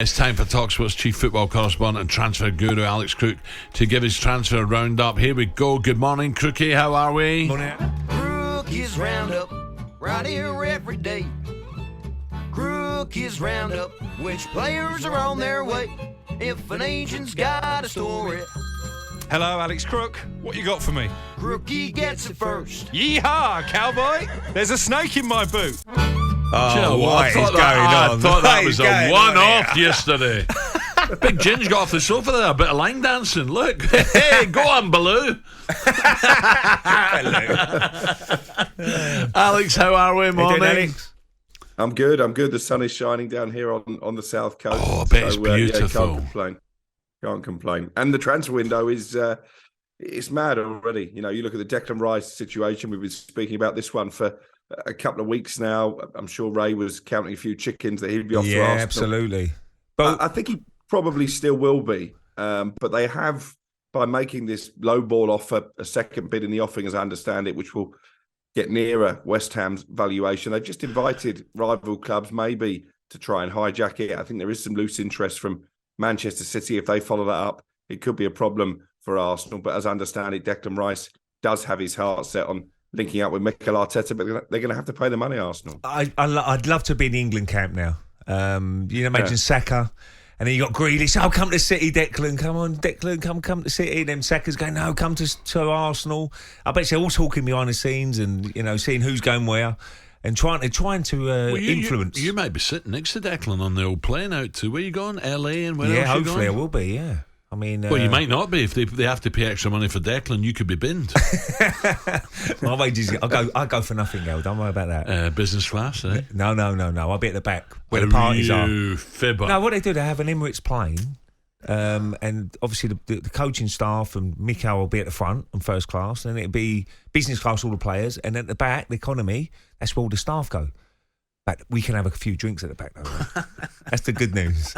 It's time for talkSPORT's chief football correspondent and transfer guru Alex Crook to give his transfer roundup. Here we go. Good morning, Crookie. How are we? Morning. Crookie's roundup, right here every day. Crookie's roundup, which players are on their way. If an agent's got a story, hello, Alex Crook. What you got for me? Crookie gets it first. Yeehaw, cowboy! There's a snake in my boot. Oh, what is going on? I thought that What was is a going one-off on yesterday. Big Ginge got off the sofa there, a bit of line dancing. Look, hey, go on, Baloo. Alex, how are we? Morning. I'm good. The sun is shining down here on the south coast. Oh, I bet it's beautiful. Can't complain. And the transfer window is it's mad already. You know, you look at the Declan Rice situation. We've been speaking about this one for a couple of weeks now. I'm sure Ray was counting a few chickens that he'd be off to Arsenal. Yeah, absolutely. But I think he probably still will be. But they have, by making this low ball offer, a second bid in the offing, as I understand it, which will get nearer West Ham's valuation. They've just invited rival clubs maybe to try and hijack it. I think there is some loose interest from Manchester City. If they follow that up, it could be a problem for Arsenal. But as I understand it, Declan Rice does have his heart set on linking up with Mikel Arteta, but they're going to have to pay the money, Arsenal. I'd love to be in the England camp now. Imagine Saka, and then you got Grealish. Oh, come to City, Declan. Come on, Declan, come to City. And then Saka's going, no, come to Arsenal. I bet they're all talking behind the scenes and, seeing who's going where and trying to influence. You might be sitting next to Declan on the old plane out to where you going? LA and where else you going? Yeah, hopefully I will be, yeah. I mean, well, you might not be if they have to pay extra money for Declan. You could be binned. My wages, I go for nothing, girl. Don't worry about that. Business class, eh? No. I'll be at the back where the parties are. Fibber. No, what they do, they have an Emirates plane, and obviously the coaching staff and Mikel will be at the front and first class, and it'll be business class, all the players, and at the back, the economy. That's where all the staff go. But we can have a few drinks at the back, though. That's the good news.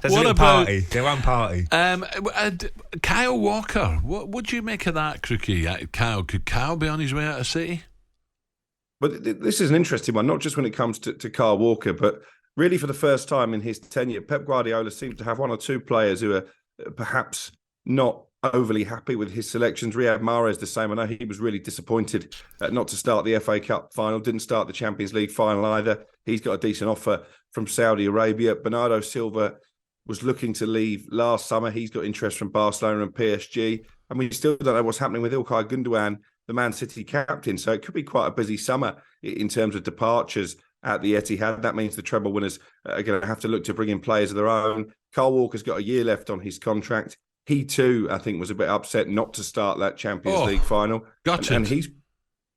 What about party? Their own party. Kyle Walker. What do you make of that, Crookie? Could Kyle be on his way out of City? But this is an interesting one, not just when it comes to Kyle Walker, but really for the first time in his tenure, Pep Guardiola seems to have one or two players who are perhaps not overly happy with his selections. Riyad Mahrez the same. I know he was really disappointed not to start the FA Cup final, didn't start the Champions League final either. He's got a decent offer from Saudi Arabia. Bernardo Silva was looking to leave last summer. He's got interest from Barcelona and PSG. And we still don't know what's happening with Ilkay Gundogan, the Man City captain. So it could be quite a busy summer in terms of departures at the Etihad. That means the treble winners are going to have to look to bring in players of their own. Kyle Walker's got a year left on his contract. He too, I think, was a bit upset not to start that Champions League final. And he's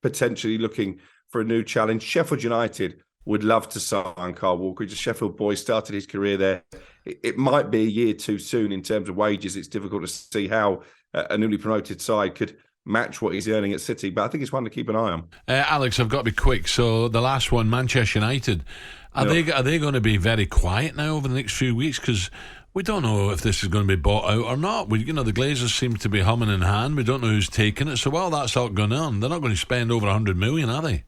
potentially looking for a new challenge. Sheffield United would love to sign Kyle Walker. He's a Sheffield boy, started his career there. It might be a year too soon in terms of wages. It's difficult to see how a newly promoted side could match what he's earning at City. But I think it's one to keep an eye on. Alex, I've got to be quick. So the last one, Manchester United, are they going to be very quiet now over the next few weeks? Because we don't know if this is going to be bought out or not. The Glazers seem to be humming in hand. We don't know who's taking it. So while that's all going on, they're not going to spend over 100 million, are they?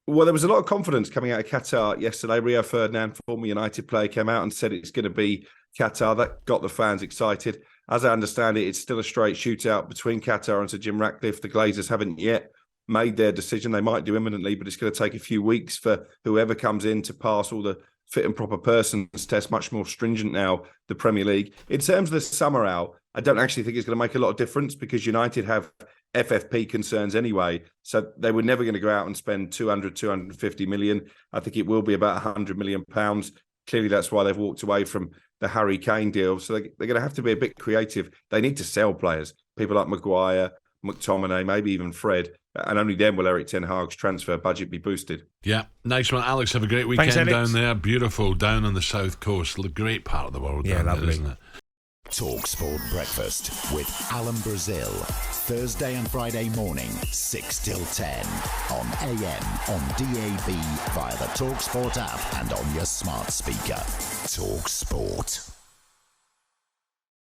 Well, there was a lot of confidence coming out of Qatar yesterday. Rio Ferdinand, former United player, came out and said it's going to be Qatar. That got the fans excited. As I understand it, it's still a straight shootout between Qatar and Sir Jim Ratcliffe. The Glazers haven't yet made their decision. They might do imminently, but it's going to take a few weeks for whoever comes in to pass all the fit and proper persons test, much more stringent now, the Premier League. In terms of the summer out, I don't actually think it's going to make a lot of difference because United have FFP concerns anyway. So they were never going to go out and spend 250 million. I think it will be about 100 million pounds. Clearly, that's why they've walked away from the Harry Kane deal. So they're going to have to be a bit creative. They need to sell players, people like Maguire, McTominay, maybe even Fred. And only then will Erik ten Hag's transfer budget be boosted. Yeah, nice one. Alex, have a great weekend. Thanks, down there. Beautiful, down on the south coast. Great part of the world. Yeah, lovely. There, isn't it? talkSPORT Breakfast with Alan Brazil. Thursday and Friday morning, 6 till 10. On AM, on DAB, via the talkSPORT app and on your smart speaker. talkSPORT.